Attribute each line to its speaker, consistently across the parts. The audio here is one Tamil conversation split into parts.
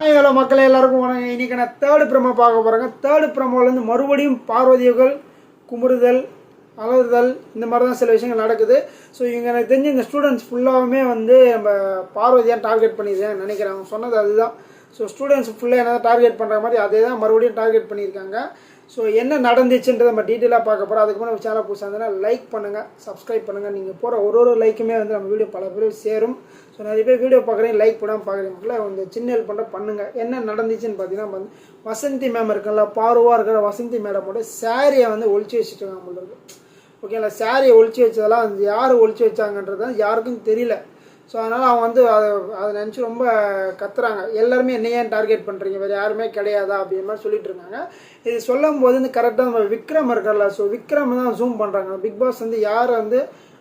Speaker 1: ஹலோ மக்களே, எல்லாருக்கும் வணக்கம். இன்றைக்கி நான் தேர்டு ப்ரமோ பார்க்க போகிறேங்க. தேர்டு ப்ரமோலேருந்து மறுபடியும் பார்வதிகள் குமுறுதல் அலறுதல் இந்த மாதிரி தான் சில விஷயங்கள் நடக்குது. ஸோ இவங்க எனக்கு தெரிஞ்சு இந்த ஸ்டூடெண்ட்ஸ் ஃபுல்லாகவுமே வந்து நம்ம பார்வதியாக டார்கெட் பண்ணியிருக்கேன் நினைக்கிறேன். அவங்க சொன்னது அதுதான். ஸோ ஸ்டூடெண்ட்ஸ் ஃபுல்லாக என்ன டார்கெட் பண்ணுற மாதிரி அதே தான் மறுபடியும் டார்கெட் பண்ணியிருக்காங்க. ஸோ என்ன நடந்துச்சுன்றதை நம்ம டீட்டெயிலாக பார்க்க போகிறோம். அதுக்கு முன்னாடி நம்ம சேனல் புதுசாக இருந்ததுன்னா லைக் பண்ணுங்கள், சப்ஸ்கிரைப் பண்ணுங்கள். நீங்கள் போகிற ஒரு லைக்குமே வந்து நம்ம வீடியோ பல பேர் சேரும். ஸோ நிறைய பேர் வீடியோ பார்க்குறேன், லைக் பண்ணாமல் பார்க்குறீங்களா, கொஞ்சம் சின்ன ஹெல்ப் பண்ணுங்கள். என்ன நடந்துச்சுன்னு பார்த்தீங்கன்னா வந்து வசந்தி மேம் இருக்குல்ல, பாருவாக இருக்கிற வசந்தி மேடமோட சாரியை வந்து ஒழிச்சு வச்சுட்டாங்க உங்களுக்கு. ஓகேங்களா, சாரியை ஒழிச்சு வச்சதெல்லாம் வந்து யார் ஒழிச்சு வச்சாங்கன்றது யாருக்கும் தெரியல. ஸோ அதனால் அவங்க வந்து அதை நினச்சி ரொம்ப கத்துறாங்க. எல்லாருமே என்ன ஏன் டார்கெட் பண்ணுறீங்க, வேறு யாருமே கிடையாதா அப்படின்ற மாதிரி சொல்லிட்டு இருக்காங்க. இது சொல்லும் போது வந்து கரெக்டாக நம்ம விக்ரம் இருக்கார்ல, ஸோ விக்ரம் தான் ஜூம் பண்ணுறாங்க. பிக் பாஸ் வந்து யார் வந்து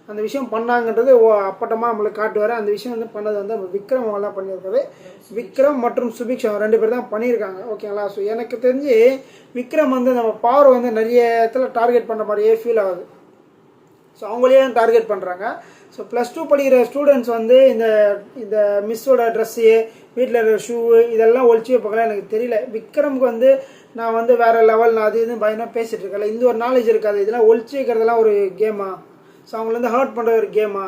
Speaker 1: அந்த விஷயம் பண்ணாங்கன்றது அப்பட்டமாக நம்மளுக்கு காட்டுவார். அந்த விஷயம் வந்து பண்ணது வந்து நம்ம விக்ரம் அவங்க தான் பண்ணியிருக்காரு. விக்ரம் மற்றும் சுபிக்ஷா ரெண்டு பேர் தான் பண்ணியிருக்காங்க. ஓகேங்களா, ஸோ எனக்கு தெரிஞ்சு விக்ரம் வந்து நம்ம பவர் வந்து நிறைய இடத்துல டார்கெட் பண்ணுற மாதிரியே ஃபீல் ஆகுது. ஸோ அவங்களே டார்கெட் பண்ணுறாங்க. ஸோ +2 படிக்கிற ஸ்டூடெண்ட்ஸ் வந்து இந்த மிஸ்ஸோட ட்ரெஸ்ஸு, வீட்டில் இருக்கிற ஷூவு இதெல்லாம் ஒழிச்சு வைப்பாங்களா எனக்கு தெரியல. விக்ரமுக்கு வந்து நான் வந்து வேறு லெவல், நான் அது இதுன்னு பயமாக பேசிகிட்டு இருக்கல. இந்த ஒரு நாலேஜ் இருக்காது. இதெல்லாம் ஒழிச்சு வைக்கிறதெல்லாம் ஒரு கேமா? ஸோ அவங்கள வந்து ஹர்ட் பண்ணுற ஒரு கேமா?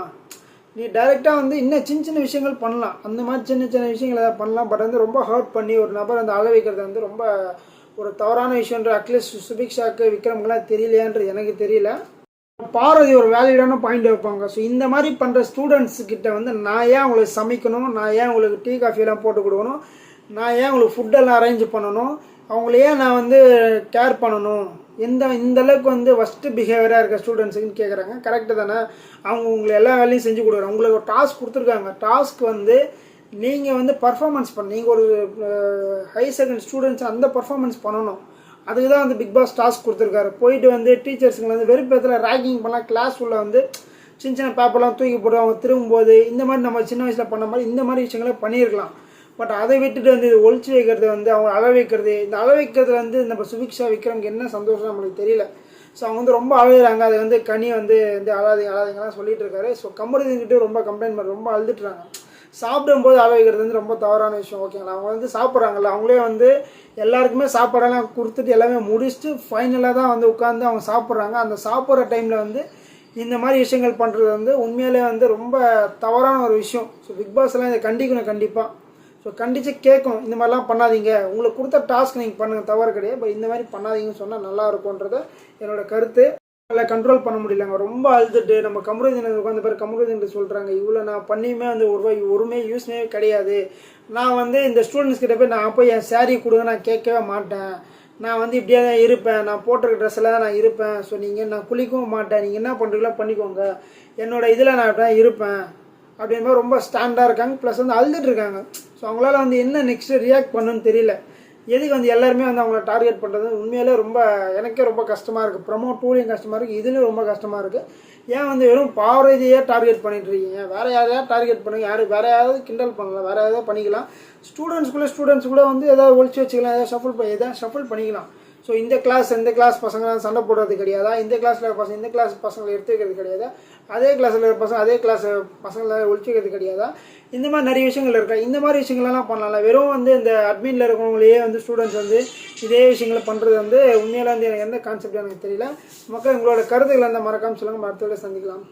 Speaker 1: நீ டைரெக்டாக வந்து இன்னும் சின்ன விஷயங்கள் பண்ணலாம். அந்த மாதிரி சின்ன விஷயங்கள் எதாவது பண்ணலாம். பட் வந்து ரொம்ப ஹர்ட் பண்ணி ஒரு நபர் வந்து அழ வைக்கிறது வந்து ரொம்ப ஒரு தவறான விஷயன்ற அட்லீஸ்ட் சுபிக்ஷாக்கு விக்ரமுக்கெல்லாம் தெரியலையான்றது எனக்கு தெரியல. பார்வதி ஒரு வேலிடான பாயிண்ட் வைப்பாங்க. ஸோ இந்த மாதிரி பண்ணுற ஸ்டூடெண்ட்ஸ் கிட்ட வந்து நான் ஏன் உங்களுக்கு சமைக்கணும், நான் ஏன் உங்களுக்கு டீ காஃபியெல்லாம் போட்டு கொடுக்கணும், நான் ஏன் உங்களுக்கு ஃபுட்டெல்லாம் அரேஞ்ச் பண்ணணும், அவங்கள ஏன் நான் வந்து கேர் பண்ணணும், இந்த அளவுக்கு வந்து ஃபஸ்ட்டு பிஹேவியராக இருக்க ஸ்டூடெண்ட்ஸுக்குன்னு கேட்குறாங்க. கரெக்டு தானே? அவங்க உங்களை எல்லா வேலையும் செஞ்சு கொடுக்குறாங்க. உங்களுக்கு ஒரு டாஸ்க் கொடுத்துருக்காங்க. டாஸ்க் வந்து நீங்கள் வந்து பர்ஃபார்மன்ஸ் பண்ண, நீங்கள் ஒரு ஹை செகண்ட் ஸ்டூடெண்ட்ஸ் அந்த பர்ஃபார்மன்ஸ் பண்ணணும். அதுக்கு தான் வந்து பிக் பாஸ் டாஸ்க் கொடுத்துருக்காரு. போயிட்டு வந்து டீச்சர்ஸுங்களை வந்து வெறுப்பேத்தில் ரேக்கிங் பண்ணலாம். கிளாஸ் உள்ள வந்து சின்ன பேப்பர்லாம் தூக்கி போட்டு அவங்க திரும்பும்போது இந்த மாதிரி நம்ம சின்ன வயசில் பண்ண மாதிரி இந்த மாதிரி விஷயங்களை பண்ணியிருக்கலாம். பட் அதை விட்டுட்டு வந்து இது ஒழிச்சு வைக்கிறது, வந்து அவங்க அழ வைக்கிறது, இந்த அழ வைக்கிறது வந்து நம்ம சுபிக்ஷா விக்ரம்க்கு என்ன சந்தோஷம் நம்மளுக்கு தெரியல. ஸோ அவங்க வந்து ரொம்ப அழுகிறாங்க. அது வந்து கனி வந்து அழாதீங்கலாம் சொல்லிட்டு இருக்காரு. ஸோ கம்பெனிக்கிட்ட ரொம்ப கம்ப்ளைண்ட் பண்ணி ரொம்ப அழுதுட்டுறாங்க. சாப்பிடும்போது அழ வைக்கிறது வந்து ரொம்ப தவறான விஷயம். ஓகேங்களா, அவங்க வந்து சாப்பிட்றாங்கல்ல, அவங்களே வந்து எல்லாருக்குமே சாப்பாடெல்லாம் கொடுத்துட்டு எல்லாமே முடிச்சுட்டு ஃபைனலாக தான் வந்து உட்காந்து அவங்க சாப்பிட்றாங்க. அந்த சாப்பிட்ற டைமில் வந்து இந்த மாதிரி விஷயங்கள் பண்ணுறது வந்து உண்மையிலே வந்து ரொம்ப தவறான ஒரு விஷயம். ஸோ பிக் பாஸ்லாம் இதை கண்டிக்கணும் கண்டிப்பாக. ஸோ கண்டித்து கேட்கணும், இந்த மாதிரிலாம் பண்ணாதீங்க, உங்களுக்கு கொடுத்த டாஸ்க் நீங்கள் பண்ணுங்கள், தவறு கிடையாது. பட் இந்த மாதிரி பண்ணாதீங்கன்னு சொன்னால் நல்லா இருக்கும்ன்றது என்னோட கருத்து. கண்ட்ரோல் பண்ண முடியலங்க. ரொம்ப அழுதுட்டு நம்ம கமருதீன் உட்காந்து பேர் கமருதீன் சொல்கிறாங்க, இவ்வளோ நான் பண்ணியுமே வந்து ஒருமே யூஸ்மே கிடையாது. நான் வந்து இந்த ஸ்டூடெண்ட்ஸ் கிட்ட போய் நான் போய் என் சாரீ கொடுங்க நான் கேட்கவே மாட்டேன். நான் வந்து இப்படியே தான் இருப்பேன், நான் போட்டிருக்க ட்ரெஸ்ஸில் தான் நான் இருப்பேன். ஸோ நான் குளிக்கவும் மாட்டேன், நீங்கள் என்ன பண்ணுறீங்களோ பண்ணிக்கோங்க, என்னோட இதில் நான் இப்படி தான் இருப்பேன் அப்படின்ற மாதிரி ரொம்ப ஸ்டாண்டாக இருக்காங்க. ப்ளஸ் வந்து அழுதுட்டு இருக்காங்க. ஸோ அவங்களால வந்து என்ன நெக்ஸ்ட்டு ரியாக்ட் பண்ணுன்னு தெரியல. எதுக்கு வந்து எல்லாருமே வந்து அவங்கள டார்கெட் பண்ணுறது உண்மையிலே ரொம்ப எனக்கே ரொம்ப கஷ்டமாக இருக்குது. ப்ரமோ டூலையும் கஷ்டமாக இருக்குது, இதுலேயும் ரொம்ப கஷ்டமாக இருக்குது. ஏன் வந்து வெறும் பார்வதியே டார்கெட் பண்ணிட்டு இருக்கீங்க? வேறு யாரையாவது டார்கெட் பண்ணுங்க, வேறு யாராவது கிண்டல் பண்ணலாம், வேறு ஏதாவது பண்ணிக்கலாம். ஸ்டூடெண்ட்ஸ்குள்ளே வந்து ஏதாவது ஒழிச்சு வச்சுக்கலாம், எதாவது ஷஃபிள் பண்ணிக்கலாம். ஸோ இந்த கிளாஸ் பசங்க சண்டை போடுறது கிடையாதா? இந்த கிளாஸ் பசங்களை எடுத்து வைக்கிறது கிடையாதா? அதே கிளாஸில் இருக்கிற பசங்க அதே கிளாஸ் பசங்களை ஒழிச்சு வைக்கிறது கிடையாதா? இந்த மாதிரி நிறைய விஷயங்கள் இருக்கா. இந்த மாதிரி விஷயங்கள்லாம் பண்ணலாம்ல. வெறும் வந்து இந்த அட்மினில் இருக்கிறவங்களையே வந்து ஸ்டூடெண்ட்ஸ் வந்து இதே விஷயங்களை பண்ணுறது வந்து உண்மையில வந்து எனக்கு எந்த கான்செப்ட் எனக்கு தெரியல. மக்கள் உங்களோட கருத்துக்களை அந்த மறக்காமல் சொல்லுங்கள். அடுத்த சந்திக்கலாம்.